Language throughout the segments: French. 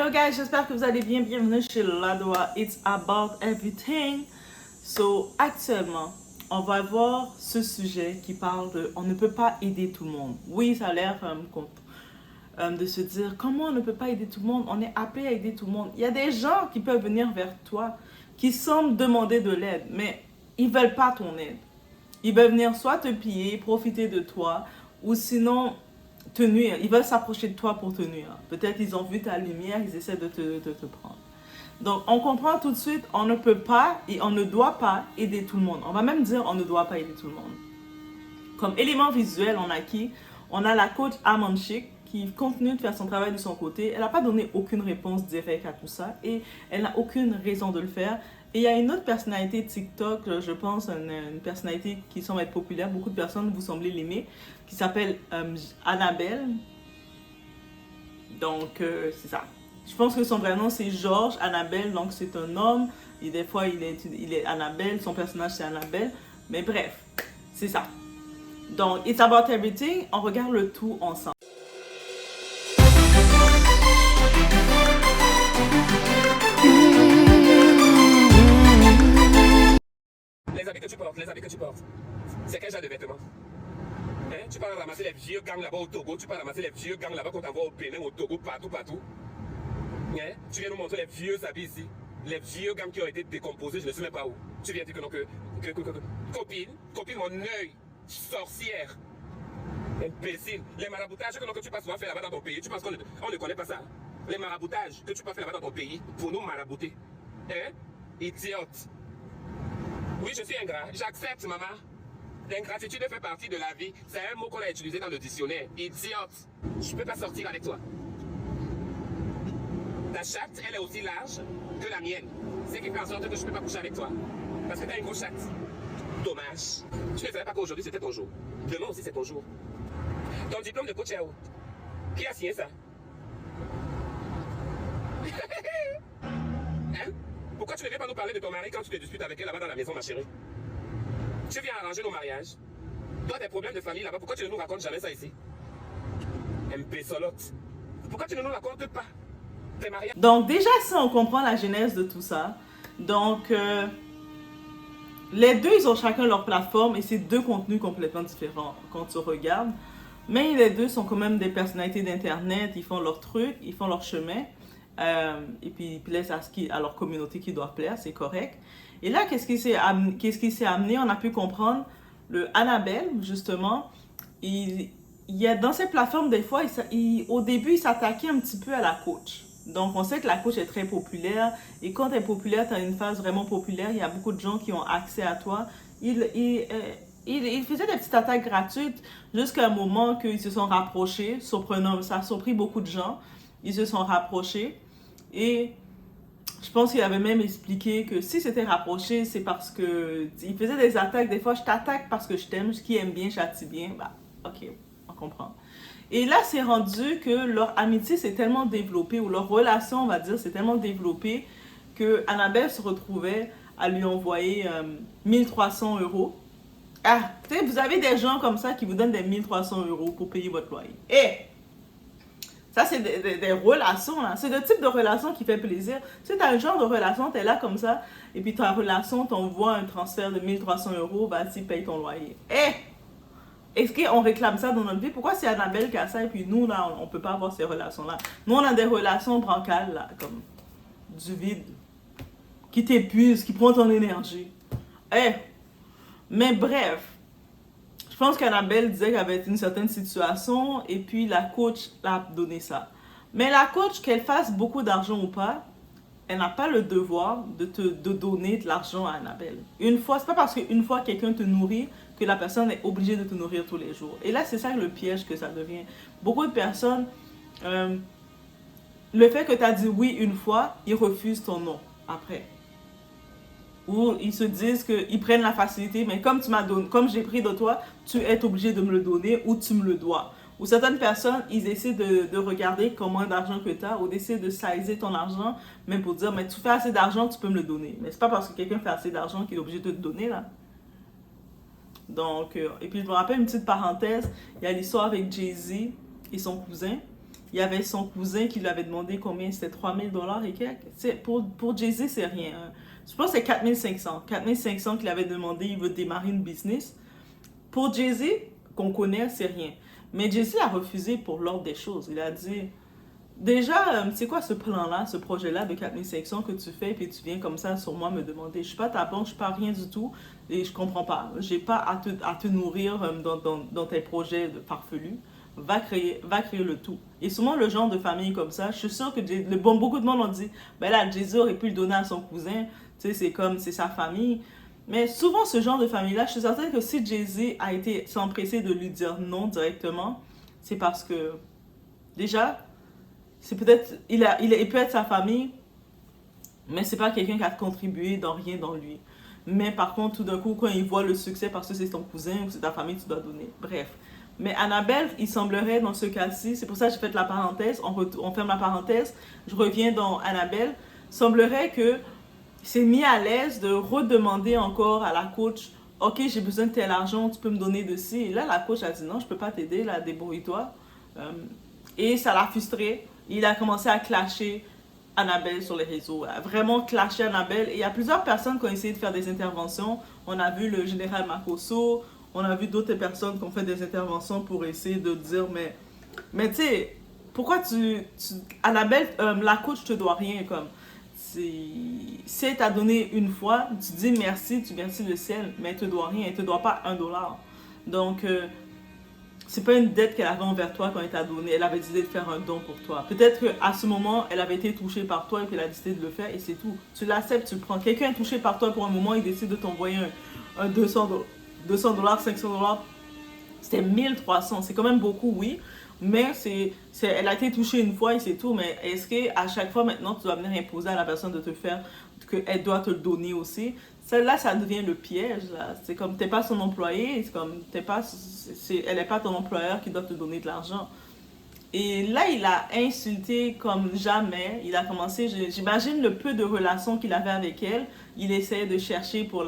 Hello guys, j'espère que vous allez bien. Bienvenue chez Ladoa. It's about everything. So, actuellement, on va voir ce sujet qui parle de on ne peut pas aider tout le monde. Oui, ça a l'air de se dire comment on ne peut pas aider tout le monde. On est appelé à aider tout le monde. Il y a des gens qui peuvent venir vers toi, qui semblent demander de l'aide, mais ils ne veulent pas ton aide. Ils veulent venir soit te piller, profiter de toi, ou sinon te nuire. Ils veulent s'approcher de toi pour te nuire. Peut-être ils ont vu ta lumière, ils essaient de te prendre. Donc, on comprend tout de suite, on ne peut pas et on ne doit pas aider tout le monde. On va même dire on ne doit pas aider tout le monde. Comme élément visuel, on a qui? On a la coach Amanchik qui continue de faire son travail de son côté. Elle n'a pas donné aucune réponse directe à tout ça et elle n'a aucune raison de le faire. Et il y a une autre personnalité TikTok, je pense, une personnalité qui semble être populaire, beaucoup de personnes vous semblez l'aimer, qui s'appelle Annabelle. Donc, c'est ça. Je pense que son vrai nom c'est Georges Annabelle, donc c'est un homme. Et des fois, il est Annabelle, son personnage c'est Annabelle. Mais bref, c'est ça. Donc, It's About Everything, on regarde le tout ensemble. Les habits que tu portes, c'est quel genre de vêtements? Hein? Tu peux ramasser les vieux gangs là-bas au Togo, tu peux ramasser les vieux gangs là-bas qu'on t'envoie au Bénin, au Togo, partout. Hein? Tu viens nous montrer les vieux habits ici, les vieux gangs qui ont été décomposés, je ne sais même pas où. Tu viens dire que non, copine, mon œil, sorcière, imbécile. Les maraboutages que tu passes souvent faire là-bas dans ton pays, tu penses qu'on ne connaît pas ça? Les maraboutages que tu peux faire là-bas dans ton pays pour nous marabouter. Hein? Idiote. Oui, je suis ingrat. J'accepte, maman. L'ingratitude fait partie de la vie. C'est un mot qu'on a utilisé dans le dictionnaire. Idiote. Je ne peux pas sortir avec toi. Ta chatte, elle est aussi large que la mienne. C'est qui fait en sorte que je ne peux pas coucher avec toi. Parce que tu as une grosse chatte. Dommage. Tu ne savais pas qu'aujourd'hui c'était ton jour. Demain aussi c'est ton jour. Ton diplôme de coach est où? Qui a signé ça? Hein? Pourquoi tu ne viens pas nous parler de ton mari quand tu te disputes avec elle là-bas dans la maison, ma chérie? Tu viens arranger nos mariages. Toi, tes problèmes de famille là-bas, pourquoi tu ne nous racontes jamais ça ici? Impésolote. Pourquoi tu ne nous racontes pas tes mariages? Donc, déjà, si on comprend la genèse de tout ça, donc, les deux, ils ont chacun leur plateforme et c'est deux contenus complètement différents quand tu regardes. Mais les deux sont quand même des personnalités d'Internet, ils font leur truc, ils font leur chemin. Et puis ils plaisent à leur communauté qui doit plaire, c'est correct. Et là, qu'est-ce qui s'est amené? On a pu comprendre le Annabelle, justement. Il y a dans ces plateformes, des fois, au début, il s'attaquait un petit peu à la coach. Donc, on sait que la coach est très populaire. Et quand tu es populaire, tu as une phase vraiment populaire. Il y a beaucoup de gens qui ont accès à toi. Il faisait des petites attaques gratuites jusqu'à un moment qu'ils se sont rapprochés. Surprenant, ça a surpris beaucoup de gens. Ils se sont rapprochés. Et je pense qu'il avait même expliqué que si c'était rapproché, c'est parce que il faisait des attaques. Des fois, je t'attaque parce que je t'aime. Qui aime bien, châtie bien. Bah, ok, on comprend. Et là, c'est rendu que leur amitié s'est tellement développée, ou leur relation, on va dire, s'est tellement développée que Annabelle se retrouvait à lui envoyer 1300 €. Ah, tu sais, vous avez des gens comme ça qui vous donnent des 1300 € pour payer votre loyer. Et ça, c'est des relations, là. C'est le type de relation qui fait plaisir. Tu sais, tu as un genre de relation, tu es là comme ça, et puis ta relation t'envoie un transfert de 1300 €, vas-y, paye ton loyer. Est-ce qu'on réclame ça dans notre vie? Pourquoi c'est Annabelle qui a ça et puis nous, là, on ne peut pas avoir ces relations-là? Nous, on a des relations brancales, là, comme du vide, qui t'épuisent, qui prennent ton énergie. Mais bref, je pense qu'Annabelle disait qu'elle avait une certaine situation et puis la coach l'a donné ça. Mais la coach, qu'elle fasse beaucoup d'argent ou pas, elle n'a pas le devoir de donner de l'argent à Annabelle. Une fois, c'est pas parce qu'une fois quelqu'un te nourrit que la personne est obligée de te nourrir tous les jours. Et là, c'est ça le piège que ça devient. Beaucoup de personnes, le fait que tu as dit oui une fois, ils refusent ton non après. Ou ils se disent qu'ils prennent la facilité, mais comme tu m'as donné, comme j'ai pris de toi, tu es obligé de me le donner ou tu me le dois. Ou certaines personnes, ils essaient de regarder combien d'argent que tu as ou d'essayer de saisir ton argent, même pour dire, mais tu fais assez d'argent, tu peux me le donner. Mais c'est pas parce que quelqu'un fait assez d'argent qu'il est obligé de te donner, là. Donc, et puis je me rappelle une petite parenthèse, il y a l'histoire avec Jay-Z et son cousin. il y avait son cousin qui lui avait demandé combien, c'était 3000 $ et quelques. Pour Jay-Z, c'est rien. Hein. Je pense que c'est 4500. 4500 qu'il avait demandé, il veut démarrer une business. Pour Jay-Z, qu'on connaît, c'est rien. Mais Jay-Z a refusé pour l'ordre des choses. Il a dit, déjà, c'est quoi ce plan-là, ce projet-là de 4500 que tu fais, puis tu viens comme ça sur moi me demander. Je suis pas ta banque, je suis pas rien du tout, et je comprends pas. J'ai pas à te nourrir dans tes projets farfelus. Va créer le tout. Et souvent, le genre de famille comme ça, je suis sûre que beaucoup de monde ont dit, ben là, Jay-Z aurait pu le donner à son cousin, tu sais, c'est sa famille. Mais souvent, ce genre de famille-là, je suis certaine que si Jay-Z a été s'empresser de lui dire non directement, c'est parce que, déjà, c'est peut-être, il peut être sa famille, mais c'est pas quelqu'un qui a contribué dans rien dans lui. Mais par contre, tout d'un coup, quand il voit le succès parce que c'est ton cousin ou c'est ta famille, tu dois donner. Bref. Mais Annabelle, il semblerait dans ce cas-ci, c'est pour ça que j'ai fait la parenthèse, on ferme la parenthèse, je reviens dans Annabelle, semblerait que c'est mis à l'aise de redemander encore à la coach, ok, j'ai besoin de tel argent, tu peux me donner de ci. Et là, la coach a dit non, je peux pas t'aider, là, débrouille-toi. Et ça l'a frustré. Il a commencé à clasher Annabelle sur les réseaux, à vraiment clasher Annabelle. Et il y a plusieurs personnes qui ont essayé de faire des interventions. On a vu le général Makosso, on a vu d'autres personnes qui ont fait des interventions pour essayer de dire, mais tu sais, pourquoi Annabelle, la coach te doit rien, comme, si elle t'a donné une fois, tu dis merci, tu remercies le ciel, mais elle te doit rien, elle te doit pas $1. Donc, c'est pas une dette qu'elle avait envers toi quand elle t'a donné, elle avait décidé de faire un don pour toi. Peut-être qu'à ce moment, elle avait été touchée par toi et puis elle a décidé de le faire et c'est tout. Tu l'acceptes, tu le prends. Quelqu'un est touché par toi pour un moment, il décide de t'envoyer un $200, $500, c'était 1300. C'est quand même beaucoup, oui. Mais elle a été touchée une fois et c'est tout. Mais est-ce qu'à chaque fois maintenant, tu dois venir imposer à la personne de te faire, qu'elle doit te le donner aussi? Celle-là, ça devient le piège. C'est comme, t'es pas son employé. C'est comme, elle n'est pas ton employeur qui doit te donner de l'argent. Et là, il a insulté comme jamais. Il a commencé, j'imagine le peu de relations qu'il avait avec elle. Il essayait de chercher pour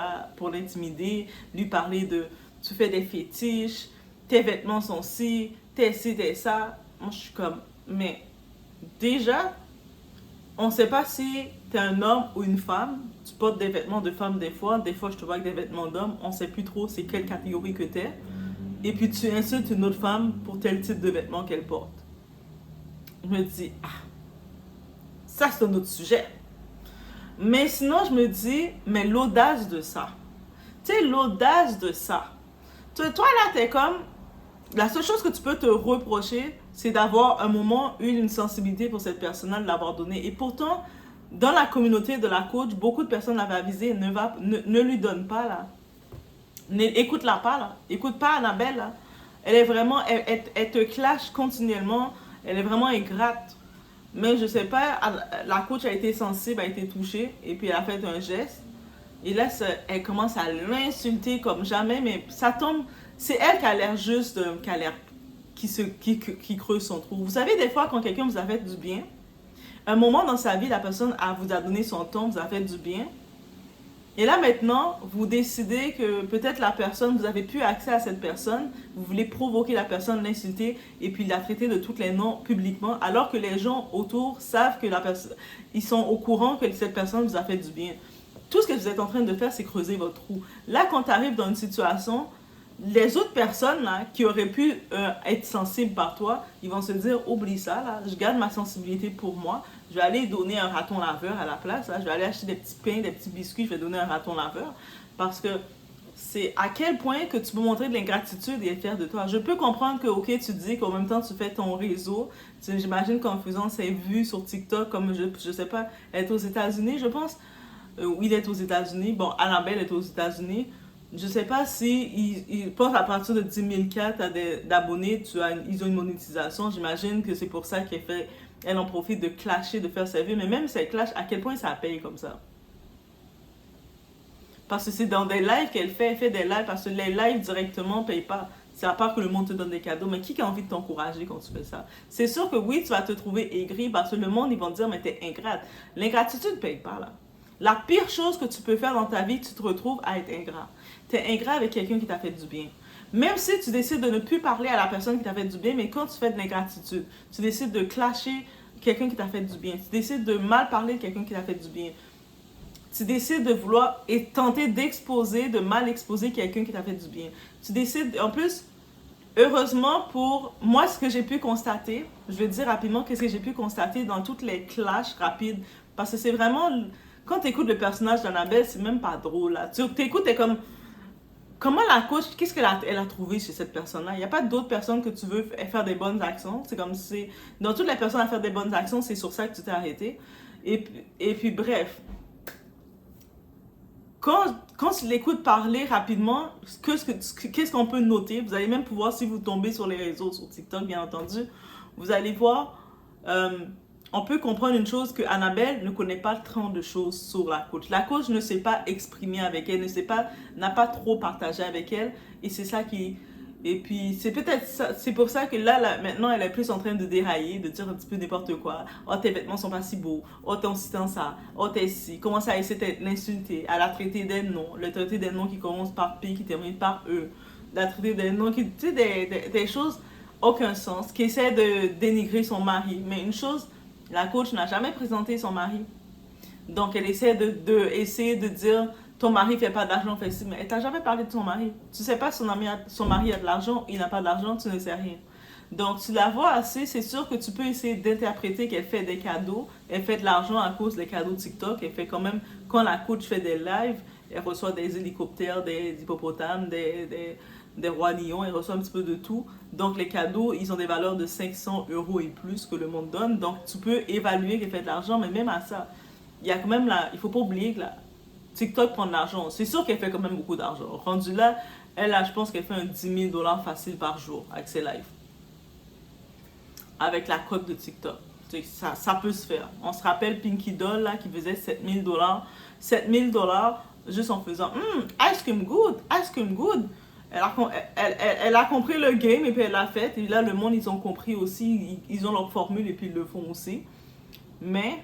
l'intimider, lui parler de, tu fais des fétiches, tes vêtements sont ci, t'es ci, t'es ça. Moi, je suis comme, mais déjà, on ne sait pas si t'es un homme ou une femme. Tu portes des vêtements de femme des fois je te vois avec des vêtements d'homme. On ne sait plus trop c'est quelle catégorie que t'es. Et puis tu insultes une autre femme pour tel type de vêtements qu'elle porte. Je me dis, ça c'est un autre sujet. Mais sinon, je me dis, mais l'audace de ça. Tu sais, l'audace de ça. Toi là, t'es comme, la seule chose que tu peux te reprocher, c'est d'avoir un moment eu une sensibilité pour cette personne-là, de l'avoir donné. Et pourtant, dans la communauté de la coach, beaucoup de personnes l'avaient avisé, ne lui donne pas là. Écoute-la pas là. Écoute pas Annabelle là. Elle est vraiment, elle te clash continuellement. Elle est vraiment ingrate. Mais je sais pas, la coach a été sensible, a été touchée, et puis elle a fait un geste. Et là, elle commence à l'insulter comme jamais, mais ça tombe. C'est elle qui a l'air juste, qui creuse son trou. Vous savez, des fois, quand quelqu'un vous a fait du bien, un moment dans sa vie, la personne vous a donné son temps, vous a fait du bien. Et là, maintenant, vous décidez que peut-être la personne, vous avez plus accès à cette personne, vous voulez provoquer la personne, l'insulter, et puis la traiter de tous les noms publiquement, alors que les gens autour savent que ils sont au courant que cette personne vous a fait du bien. Tout ce que vous êtes en train de faire, c'est creuser votre trou. Là, quand tu arrives dans une situation, les autres personnes là, qui auraient pu être sensibles par toi, ils vont se dire, oublie ça, là, je garde ma sensibilité pour moi, je vais aller donner un raton laveur à la place, là, je vais aller acheter des petits pains, des petits biscuits, je vais donner un raton laveur, parce que c'est à quel point que tu peux montrer de l'ingratitude et être fier de toi. Je peux comprendre que, ok, tu dis qu'en même temps, tu fais ton réseau, j'imagine qu'en faisant ses vues sur TikTok, comme je sais pas, elle est aux États-Unis, je pense, il est aux États-Unis, bon, Annabelle est aux États-Unis. Je sais pas si ils pensent à partir de 10 000 cas d'abonnés, ils ont une monétisation. J'imagine que c'est pour ça elle en profite de clasher, de faire sa vie. Mais même si elle clash, à quel point ça paye comme ça? Parce que c'est dans des lives qu'elle fait des lives, parce que les lives directement ne payent pas. C'est à part que le monde te donne des cadeaux. Mais qui a envie de t'encourager quand tu fais ça? C'est sûr que oui, tu vas te trouver aigri parce que le monde, ils vont te dire, mais t'es ingrate. L'ingratitude ne paye pas, là. La pire chose que tu peux faire dans ta vie, tu te retrouves à être ingrat. Tu es ingrat avec quelqu'un qui t'a fait du bien. Même si tu décides de ne plus parler à la personne qui t'a fait du bien, mais quand tu fais de l'ingratitude, tu décides de clasher quelqu'un qui t'a fait du bien, tu décides de mal parler de quelqu'un qui t'a fait du bien, tu décides de vouloir et tenter d'exposer, de mal exposer quelqu'un qui t'a fait du bien. Tu décides, en plus, heureusement pour moi, ce que j'ai pu constater, je vais dire rapidement qu'est-ce que j'ai pu constater dans toutes les clashs rapides, parce que c'est vraiment, quand tu écoutes le personnage d'Annabelle, c'est même pas drôle, là. Tu écoutes, t'es comme, comment la coach, qu'est-ce qu'elle a trouvé chez cette personne-là? Il n'y a pas d'autres personnes que tu veux faire des bonnes actions. C'est comme si, dans toutes les personnes à faire des bonnes actions, c'est sur ça que tu t'es arrêté. Et puis bref, quand tu l'écoutes parler rapidement, qu'est-ce qu'on peut noter? Vous allez même pouvoir, si vous tombez sur les réseaux, sur TikTok bien entendu, vous allez voir, on peut comprendre une chose, que Annabelle ne connaît pas tant de choses sur la coach. La coach ne s'est pas exprimée avec elle, n'a pas trop partagé avec elle, et c'est ça qui... Et puis, c'est pour ça que là, maintenant, elle est plus en train de dérailler, de dire un petit peu n'importe quoi. Oh, tes vêtements sont pas si beaux. Oh, ton ci, ton ça. Oh, t'es ci. Commence à essayer de l'insulter. Elle a traité des noms. Le traité des noms qui commencent par P, qui termine par E. La traité des noms qui... Tu sais, des choses aucun sens, qui essaie de dénigrer son mari. Mais une chose, la coach n'a jamais présenté son mari. Donc, elle essaie essayer de dire... Ton mari fait pas d'argent, fait ci, mais elle t'a jamais parlé de son mari. Tu sais pas si son mari a de l'argent, il n'a pas d'argent, tu ne sais rien. Donc, tu la vois assez, c'est sûr que tu peux essayer d'interpréter qu'elle fait des cadeaux. Elle fait de l'argent à cause des cadeaux TikTok. Elle fait quand même, quand la coach fait des lives, elle reçoit des hélicoptères, des hippopotames, des rois lions, elle reçoit un petit peu de tout. Donc, les cadeaux, ils ont des valeurs de 500 € et plus que le monde donne. Donc, tu peux évaluer qu'elle fait de l'argent, mais même à ça, il y a quand même il faut pas oublier que TikTok prend de l'argent. C'est sûr qu'elle fait quand même beaucoup d'argent. Rendu là, je pense qu'elle fait un 10 000 $ facile par jour avec ses lives. Avec la cote de TikTok. Ça peut se faire. On se rappelle Pinky Doll là, qui faisait 7 000 $. 7 000 $ juste en faisant ice cream good, ice cream good. Elle a compris le game et puis elle l'a fait. Et là, le monde, ils ont compris aussi. Ils ont leur formule et puis ils le font aussi. Mais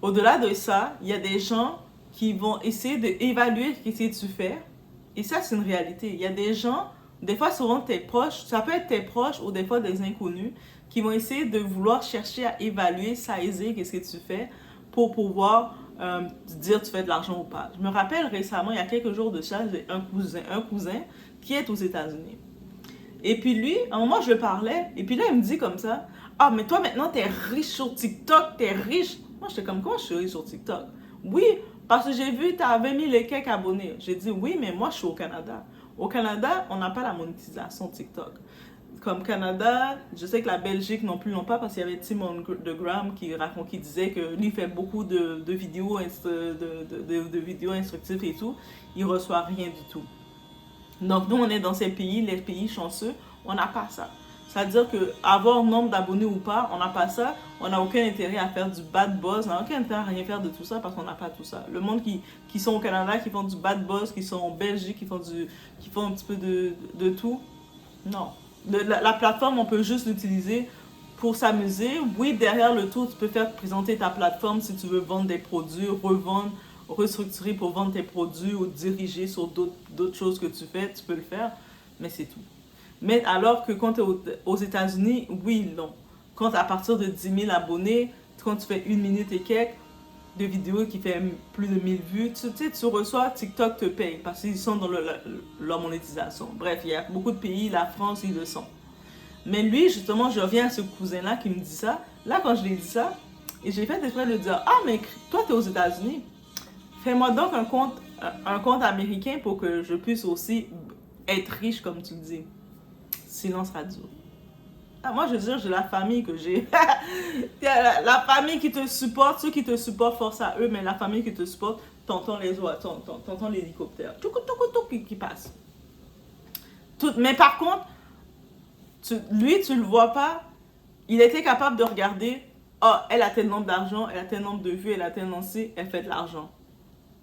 au-delà de ça, il y a des gens qui vont essayer d'évaluer ce que tu fais. Et ça, c'est une réalité. Il y a des gens, des fois, souvent tes proches, ça peut être tes proches ou des fois des inconnus, qui vont essayer de vouloir chercher à évaluer, saisir qu'est-ce que tu fais pour pouvoir dire tu fais de l'argent ou pas. Je me rappelle récemment, il y a quelques jours de ça, j'ai un cousin qui est aux États-Unis. Et puis lui, à un moment, je lui parlais, et puis là, il me dit comme ça, ah, mais toi, maintenant, t'es riche sur TikTok, t'es riche. Moi, j'étais comme, comment je suis riche sur TikTok? Oui, parce que j'ai vu, tu as 20 000 et quelques abonnés. J'ai dit, oui, mais moi, je suis au Canada. Au Canada, on n'a pas la monétisation TikTok. Comme Canada, je sais que la Belgique non plus, non pas, parce qu'il y avait Timon de Graham qui disait que lui fait beaucoup de vidéos, de vidéos instructives et tout. Il ne reçoit rien du tout. Donc, nous, on est dans ces pays, les pays chanceux, on n'a pas ça. C'est-à-dire qu'avoir nombre d'abonnés ou pas, on n'a pas ça. On n'a aucun intérêt à faire du bad buzz. On n'a aucun intérêt à rien faire de tout ça parce qu'on n'a pas tout ça. Le monde qui sont au Canada, qui font du bad buzz, qui sont en Belgique, qui font un petit peu de tout. Non. La plateforme, on peut juste l'utiliser pour s'amuser. Oui, derrière le tout, tu peux faire présenter ta plateforme si tu veux vendre des produits, revendre, restructurer pour vendre tes produits ou diriger sur d'autres choses que tu fais. Tu peux le faire, mais c'est tout. Mais alors que quand tu es aux États-Unis, oui, non. Quand à partir de 10 000 abonnés, quand tu fais 1 minute et quelques de vidéos qui fait plus de 1000 vues, tu reçois, TikTok te paye parce qu'ils sont dans leur monétisation. Bref, il y a beaucoup de pays, la France, ils le sont. Mais lui, justement, je reviens à ce cousin-là qui me dit ça. Là, quand je lui ai dit ça, et j'ai fait exprès de lui dire, ah, mais toi, tu es aux États-Unis. Fais-moi donc un compte américain pour que je puisse aussi être riche, comme tu le dis. Silence radio. Ah, moi, je veux dire, j'ai la famille que j'ai. la famille qui te supporte, ceux qui te supportent, force à eux, mais la famille qui te supporte, t'entends les oiseaux, t'entends l'hélicoptère. Qui passe. Mais par contre, lui, tu le vois pas. Il était capable de regarder, oh, elle a tel nombre d'argent, elle a tel nombre de vues, elle a tel nombre de elle fait de l'argent.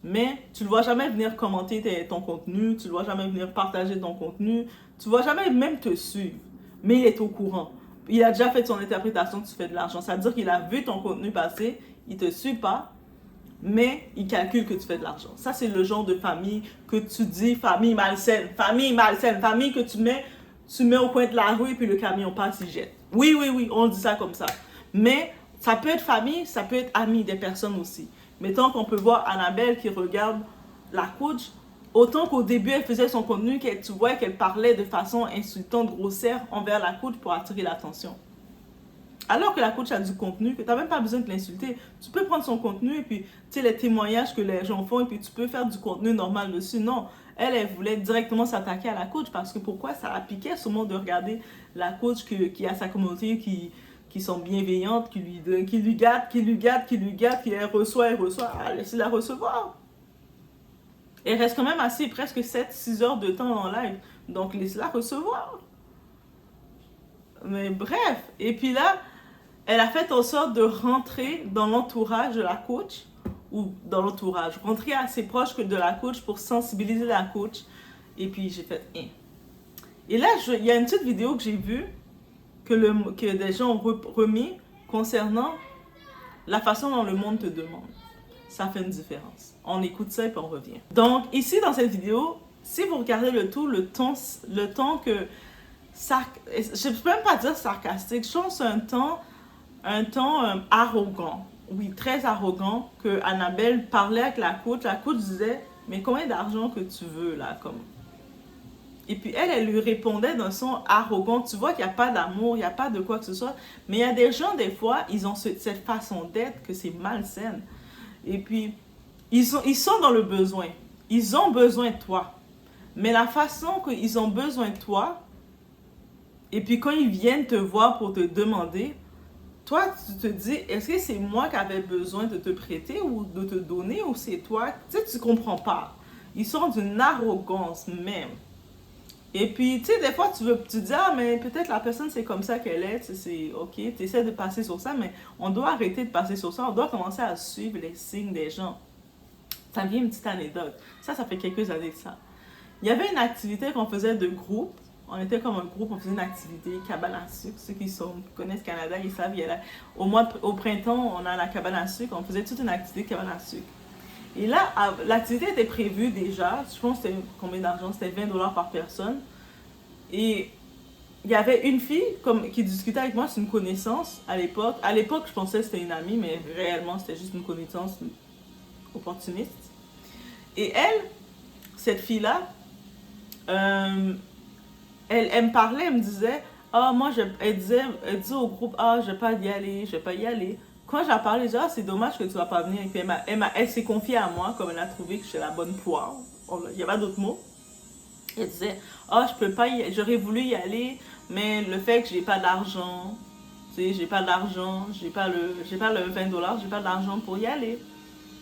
Mais tu ne le vois jamais venir commenter ton contenu, tu ne le vois jamais venir partager ton contenu, tu ne vois jamais même te suivre. Mais il est au courant. Il a déjà fait son interprétation que tu fais de l'argent. Ça veut dire qu'il a vu ton contenu passer, il ne te suit pas, mais ils calculent que tu fais de l'argent. Ça, c'est le genre de famille que tu dis famille malsaine, famille que tu mets au coin de la rue et puis le camion passe, il jette. Oui, on dit ça comme ça. Mais ça peut être famille, ça peut être ami des personnes aussi. Mettons qu'on peut voir Annabelle qui regarde la coach, autant qu'au début elle faisait son contenu, tu vois qu'elle parlait de façon insultante, grossière envers la coach pour attirer l'attention. Alors que la coach a du contenu, que tu n'as même pas besoin de l'insulter. Tu peux prendre son contenu et puis, tu sais, les témoignages que les gens font et puis tu peux faire du contenu normal dessus. Non, elle voulait directement s'attaquer à la coach parce que pourquoi? Ça la piquait sûrement de regarder la coach qui a sa communauté, qui sont bienveillantes, qui lui gâtent, qui elle reçoit. Ah, laissez-la recevoir. Elle reste quand même assez presque 7-6 heures de temps en live. Donc, laissez-la recevoir. Mais bref. Et puis là, elle a fait en sorte de rentrer dans l'entourage de la coach, ou dans l'entourage, rentrer assez proche de la coach pour sensibiliser la coach. Et puis j'ai fait hein. Et là, il y a une petite vidéo que j'ai vue que des gens ont remis concernant la façon dont le monde te demande. Ça fait une différence. On écoute ça et puis on revient. Donc ici dans cette vidéo, si vous regardez le ton que je ne peux même pas dire sarcastique, je pense un ton arrogant, oui, très arrogant, que Annabelle parlait avec la coach disait, mais combien d'argent que tu veux là, comme. Et puis elle lui répondait d'un son arrogant, tu vois qu'il n'y a pas d'amour, il n'y a pas de quoi que ce soit, mais il y a des gens, des fois, ils ont cette façon d'être que c'est malsaine. Et puis, ils sont dans le besoin, ils ont besoin de toi, mais la façon qu'ils ont besoin de toi, et puis quand ils viennent te voir pour te demander, toi, tu te dis, est-ce que c'est moi qui avais besoin de te prêter ou de te donner ou c'est toi? Tu sais, tu comprends pas. Ils sont d'une arrogance même. Et puis, tu sais, des fois, tu dis, ah, mais peut-être la personne, c'est comme ça qu'elle est. C'est OK, tu essaies de passer sur ça, mais on doit arrêter de passer sur ça. On doit commencer à suivre les signes des gens. Ça vient une petite anecdote. Ça fait quelques années de ça. Il y avait une activité qu'on faisait de groupe. On était comme un groupe, on faisait une activité, cabane à sucre. Ceux qui connaissent Canada, ils savent, au printemps, on a la cabane à sucre. On faisait toute une activité cabane à sucre. Et là, l'activité était prévue déjà. Je pense que c'était combien d'argent? C'était 20$ par personne. Et il y avait une fille qui discutait avec moi, c'est une connaissance à l'époque. À l'époque, je pensais que c'était une amie, mais réellement, c'était juste une connaissance opportuniste. Et cette fille-là, elle me parlait, elle me disait, elle disait au groupe, je vais pas y aller. Quand j'ai parlé, elle disait, c'est dommage que tu vas pas venir. Et puis elle s'est confiée à moi, comme elle a trouvé que j'étais la bonne poire. Il y avait d'autres mots. Elle disait, je peux pas j'aurais voulu y aller, mais le fait que j'ai pas d'argent, j'ai pas d'argent, j'ai pas le 20$, j'ai pas d'argent pour y aller.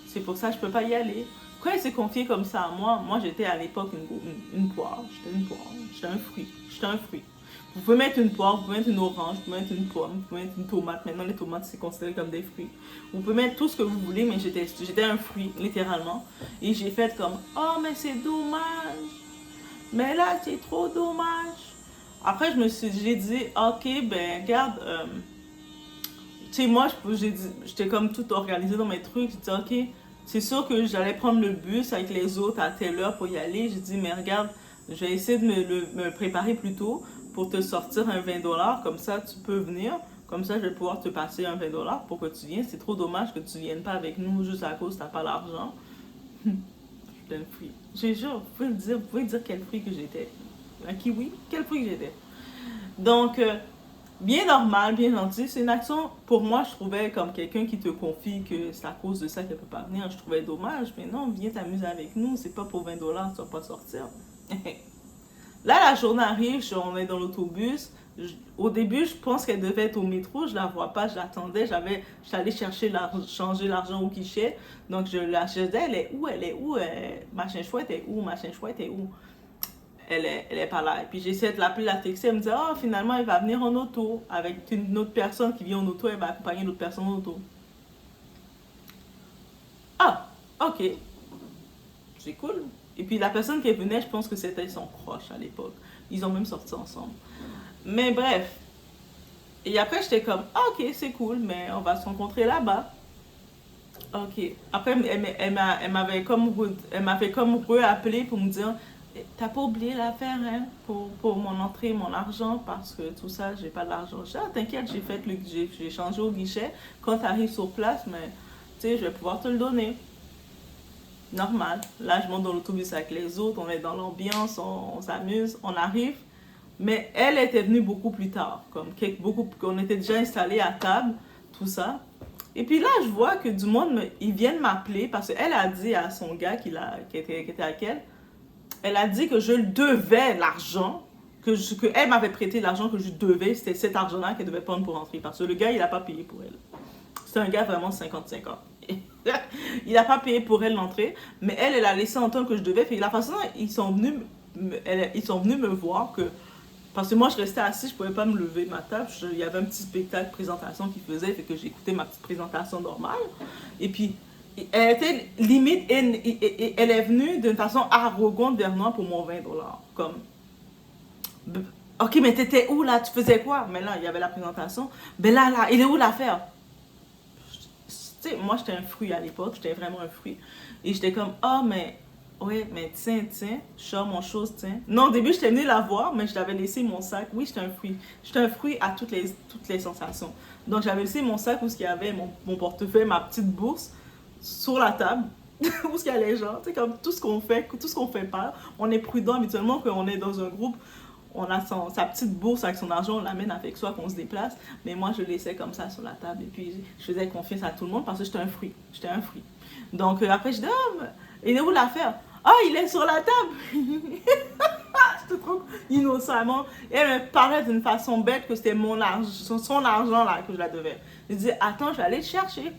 C'est pour ça que je peux pas y aller. Quand elle s'est confiée comme ça à moi j'étais à l'époque une poire. J'étais un fruit. Vous pouvez mettre une poire, vous pouvez mettre une orange, vous pouvez mettre une pomme, vous pouvez mettre une tomate. Maintenant, les tomates, c'est considéré comme des fruits. Vous pouvez mettre tout ce que vous voulez, mais j'étais un fruit, littéralement. Et j'ai fait comme, mais c'est dommage. Mais là, c'est trop dommage. Après, j'ai dit, OK, ben, regarde, tu sais, moi, j'étais comme tout organisée dans mes trucs. J'ai dit, OK, c'est sûr que j'allais prendre le bus avec les autres à telle heure pour y aller. J'ai dit, mais regarde, je vais essayer de me préparer plus tôt pour te sortir un 20$. Comme ça, tu peux venir. Comme ça, je vais pouvoir te passer un 20$ pour que tu viennes. C'est trop dommage que tu ne viennes pas avec nous juste à cause que tu n'as pas l'argent. J'étais un fruit. J'ai jure, vous pouvez dire quel fruit que j'étais. Un kiwi? Quel fruit que j'étais. Donc, bien normal, bien gentil. C'est une action, pour moi, je trouvais comme quelqu'un qui te confie que c'est à cause de ça qu'elle ne peut pas venir. Je trouvais dommage, mais non, viens t'amuser avec nous. C'est pas pour 20$, tu vas pas sortir. Là, la journée arrive, on est dans l'autobus. Au début, je pense qu'elle devait être au métro. Je la vois pas, je l'attendais. J'allais changer l'argent au guichet. Donc, je disais, elle est où? Machin chouette est où? Elle est pas là. Et puis, j'essaie de l'appeler, la texter. Elle me dit, finalement, elle va venir en auto. Avec une autre personne qui vient en auto, elle va accompagner l'autre personne en auto. OK. C'est cool. Et puis la personne qui venait, je pense que c'était son proche à l'époque. Ils ont même sorti ensemble. Mais bref. Et après, j'étais comme, OK, c'est cool, mais on va se rencontrer là-bas. Ok. Après, elle m'avait comme re-appelé pour me dire, t'as pas oublié l'affaire, hein, pour mon entrée, mon argent, parce que tout ça, j'ai pas d'argent. J'ai dit, ah, t'inquiète, j'ai changé au guichet. Quand t'arrives sur place, mais, tu sais, je vais pouvoir te le donner. Normal. Là, je monte dans l'autobus avec les autres, on est dans l'ambiance, on s'amuse, on arrive. Mais elle était venue beaucoup plus tard, comme qu'on était déjà installés à table, tout ça. Et puis là, je vois que du monde, ils viennent m'appeler parce qu'elle a dit à son gars qui était avec elle, elle a dit que je lui devais l'argent, que elle m'avait prêté l'argent que je devais, c'était cet argent-là qu'elle devait prendre pour rentrer. Parce que le gars, il n'a pas payé pour elle. C'est un gars vraiment 55 ans. Il n'a pas payé pour elle l'entrée, mais elle a laissé entendre que je devais. Fait la façon dont ils sont venus me voir, parce que moi je restais assis, je pouvais pas me lever de ma table. Il y avait un petit spectacle présentation qui faisait, fait que j'écoutais ma petite présentation normale. Et puis elle était limite, elle est venue d'une façon arrogante vers moi pour mon 20 $. Comme, ok, mais t'étais où là? Tu faisais quoi? Mais là, il y avait la présentation. Ben là, il est où l'affaire? Tu sais, moi j'étais un fruit à l'époque, j'étais vraiment un fruit. Et j'étais comme, oh, mais ouais, mais tiens, je sors mon chose, tiens. Non, au début, j'étais venue la voir, mais je l'avais laissé mon sac. Oui, j'étais un fruit. J'étais un fruit à toutes les sensations. Donc, j'avais laissé mon sac où il y avait mon portefeuille, ma petite bourse, sur la table, où il y a les gens. Tu sais, comme tout ce qu'on fait pas. On est prudent habituellement quand on est dans un groupe. On a sa petite bourse avec son argent, on l'amène avec soi, qu'on se déplace. Mais moi, je le laissais comme ça sur la table. Et puis, je faisais confiance à tout le monde parce que j'étais un fruit. J'étais un fruit. Donc, après, je dis, oh, il est où l'affaire? Ah, oh, il est sur la table. J'étais trop innocemment. Et elle me parlait d'une façon bête que c'était mon argent, son argent là que je la devais. Je dis, attends, je vais aller le chercher.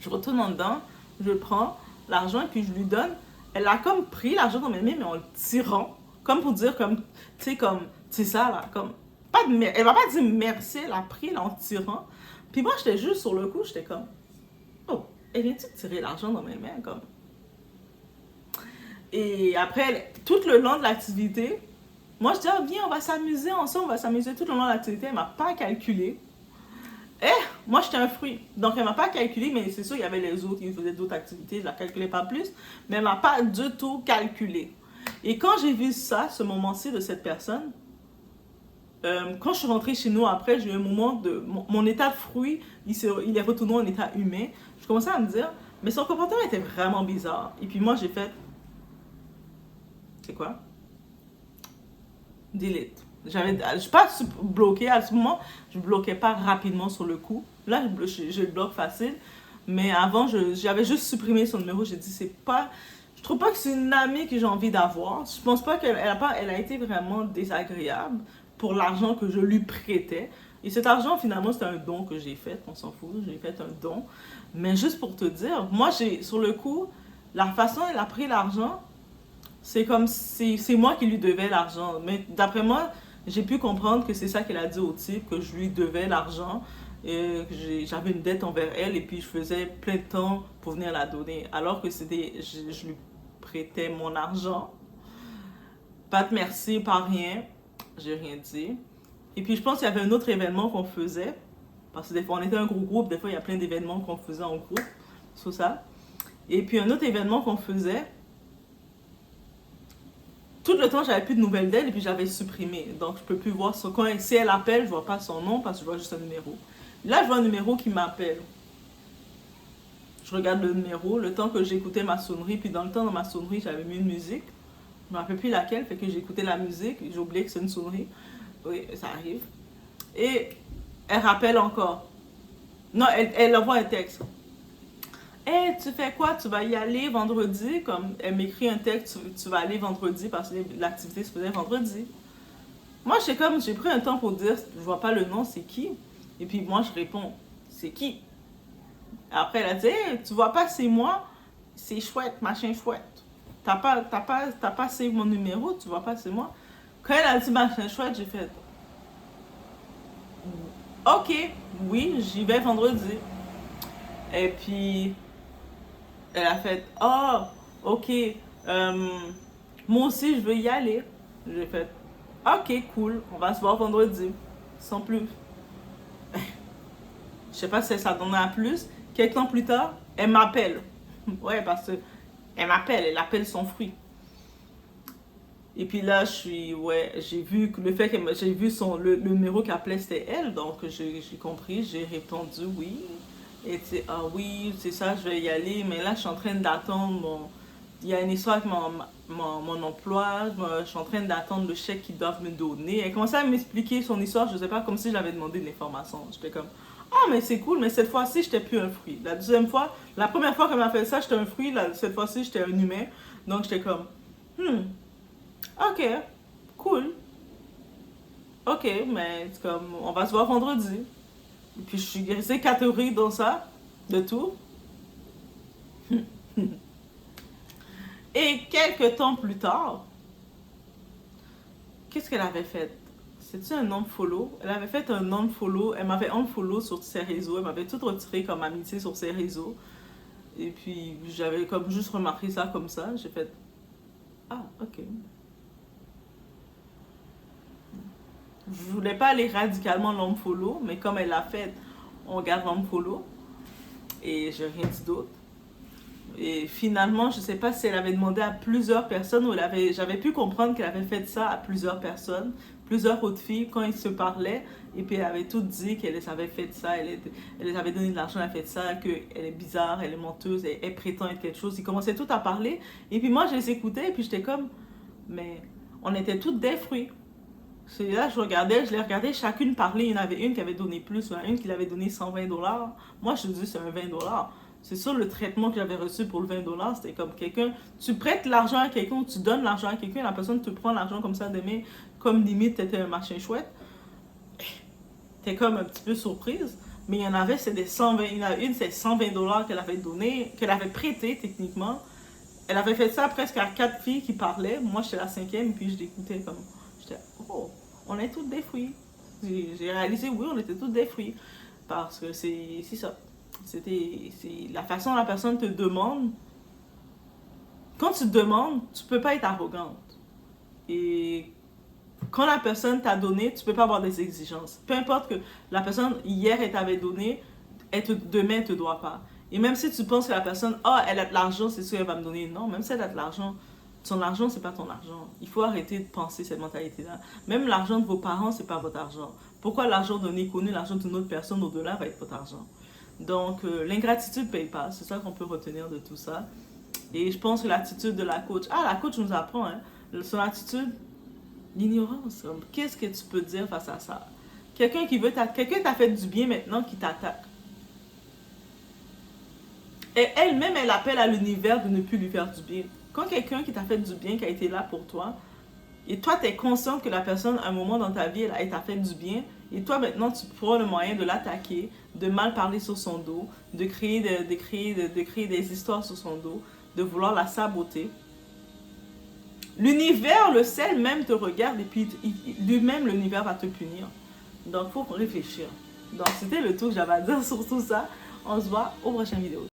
Je retourne en dedans, je prends l'argent et puis je lui donne. Elle a comme pris l'argent dans mes mains, mais en le tirant. Comme pour dire, comme, tu sais, comme, c'est ça là, comme, pas de elle m'a pas dit merci, elle a pris là, en tirant. Puis moi, j'étais juste sur le coup, j'étais comme, oh, elle vient-tu tirer l'argent dans mes mains, comme. Et après, tout le long de l'activité, moi je dis, ah, viens, on va s'amuser ensemble, on va s'amuser tout le long de l'activité. Elle m'a pas calculé. Moi j'étais un fruit. Donc elle m'a pas calculé, mais c'est sûr, il y avait les autres qui faisaient d'autres activités, je la calculais pas plus. Mais elle m'a pas du tout calculé. Et quand j'ai vu ça, ce moment-ci de cette personne, quand je suis rentrée chez nous après, j'ai eu un moment de... Mon état de fruit, il est retourné en état humain. Je commençais à me dire, mais son comportement était vraiment bizarre. Et puis moi j'ai fait, c'est quoi? Delete. Je suis pas bloquée à ce moment, je bloquais pas rapidement sur le coup. Là, je le bloque facile. Mais avant, j'avais juste supprimé son numéro. J'ai dit, c'est pas... Je trouve pas que c'est une amie que j'ai envie d'avoir. Je pense pas qu'elle elle a été vraiment désagréable pour l'argent que je lui prêtais. Et cet argent, finalement, c'était un don que j'ai fait. On s'en fout, j'ai fait un don. Mais juste pour te dire, moi, sur le coup, la façon dont elle a pris l'argent, c'est comme si c'est moi qui lui devais l'argent. Mais d'après moi, j'ai pu comprendre que c'est ça qu'elle a dit au type, que je lui devais l'argent, et que j'avais une dette envers elle, et puis je faisais plein de temps pour venir la donner. Alors que je lui prêtais mon argent. Pas de merci, pas rien. J'ai rien dit. Et puis je pense qu'il y avait un autre événement qu'on faisait. Parce que des fois, on était un gros groupe, des fois, il y a plein d'événements qu'on faisait en groupe. Sur ça. Et puis un autre événement qu'on faisait, tout le temps, j'avais plus de nouvelles d'elle et puis j'avais supprimé. Donc, je peux plus voir son... Si elle appelle, je vois pas son nom parce que je vois juste un numéro. Là, je vois un numéro qui m'appelle. Je regarde le numéro, le temps que j'écoutais ma sonnerie. Puis dans le temps, dans ma sonnerie, j'avais mis une musique. Je me rappelle plus laquelle, fait que j'écoutais la musique. J'ai oublié que c'est une sonnerie. Oui, ça arrive. Et elle rappelle encore. Non, elle envoie un texte. Hey, tu fais quoi? Tu vas y aller vendredi? Comme elle m'écrit un texte, tu vas aller vendredi parce que l'activité se faisait vendredi. Moi, j'ai pris un temps pour dire, je vois pas le nom, c'est qui? Et puis moi, je réponds, c'est qui? Après, elle a dit, hey, tu vois pas, c'est moi? C'est chouette, machin chouette. T'as pas save mon numéro, tu vois pas, c'est moi? Quand elle a dit machin chouette, j'ai fait, ok, oui, j'y vais vendredi. Et puis, elle a fait, oh, ok, moi aussi je veux y aller. J'ai fait, ok, cool, on va se voir vendredi, sans plus. Je sais pas si ça donnait à plus. Quelques temps plus tard, elle m'appelle. Ouais, parce que elle m'appelle, elle appelle son fruit. Et puis là, j'ai vu que j'ai vu le numéro qui appelait, c'était elle, donc j'ai compris, j'ai répondu oui. Et tu sais, ah oui, c'est ça, je vais y aller, mais là, je suis en train d'attendre il y a une histoire avec mon emploi, je suis en train d'attendre le chèque qu'ils doivent me donner. Elle commençait à m'expliquer son histoire, je sais pas, comme si j'avais demandé de l'information. J'étais comme, ah, mais c'est cool, mais cette fois-ci, j'étais plus un fruit. La première fois qu'elle m'a fait ça, j'étais un fruit, cette fois-ci, j'étais un humain. Donc, j'étais comme, ok, cool. Ok, mais c'est comme, on va se voir vendredi. Et puis, je suis restée catégorique dans ça, de tout. Et quelques temps plus tard, qu'est-ce qu'elle avait fait? C'était un unfollow. Elle avait fait un unfollow. Elle m'avait unfollow sur ses réseaux. Elle m'avait tout retiré comme amitié sur ses réseaux. Et puis, j'avais comme juste remarqué ça comme ça. J'ai fait, ah, ok. Je voulais pas aller radicalement l'unfollow, mais comme elle l'a fait, on garde l'unfollow. Et j'ai rien dit d'autre. Et finalement, je sais pas si elle avait demandé à plusieurs personnes ou j'avais pu comprendre qu'elle avait fait ça à plusieurs personnes, plusieurs autres filles, quand ils se parlaient. Et puis elle avait tout dit qu'elle avait fait ça, elle les avait donné de l'argent, elle a fait ça, qu'elle est bizarre, elle est menteuse, elle prétend être quelque chose. Ils commençaient tout à parler. Et puis moi, je les écoutais et puis j'étais comme, mais on était toutes des fruits. Là, je les regardais chacune parler. Il y en avait une qui avait donné plus, une qui avait donné 120 $. Moi, je dis c'est un 20 $. C'est sûr, le traitement que j'avais reçu pour le 20 $, c'était comme quelqu'un, tu prêtes l'argent à quelqu'un, tu donnes l'argent à quelqu'un, la personne te prend l'argent comme ça des mains, comme limite t'étais un machin chouette. T'es comme un petit peu surprise. Mais il y en avait, c'est des 120, il y en a une, c'est 120 $ qu'elle avait donné, qu'elle avait prêté techniquement. Elle avait fait ça presque à 4 filles qui parlaient. Moi, j'étais la 5e, puis je l'écoutais comme, j'étais, oh, on est toutes des fruits. J'ai réalisé, oui, on était toutes des fruits. Parce que c'est ça. C'est la façon dont la personne te demande. Quand tu te demandes, tu peux pas être arrogante. Et quand la personne t'a donné, tu peux pas avoir des exigences. Peu importe que la personne, hier, elle t'avait donné, demain, elle te doit pas. Et même si tu penses que la personne, elle a de l'argent, c'est sûr, elle va me donner. Non, même si elle a de l'argent, son argent, c'est pas ton argent. Il faut arrêter de penser cette mentalité-là. Même l'argent de vos parents, c'est pas votre argent. Pourquoi l'argent d'un inconnu, l'argent d'une autre personne au-delà va être votre argent? Donc, l'ingratitude ne paye pas. C'est ça qu'on peut retenir de tout ça. Et je pense que l'attitude de la coach... Ah, la coach nous apprend, hein. Son attitude, l'ignorance. Qu'est-ce que tu peux dire face à ça? Quelqu'un t'a fait du bien maintenant qui t'attaque. Et elle-même, elle appelle à l'univers de ne plus lui faire du bien. Quand quelqu'un qui t'a fait du bien, qui a été là pour toi, et toi, tu es consciente que la personne, à un moment dans ta vie, elle t'a fait du bien, et toi, maintenant, tu prends le moyen de l'attaquer, de mal parler sur son dos, de créer des histoires sur son dos, de vouloir la saboter. L'univers, le ciel même te regarde, et puis lui-même, l'univers va te punir. Donc, il faut réfléchir. Donc, c'était le tout que j'avais à dire sur tout ça. On se voit au prochain vidéo.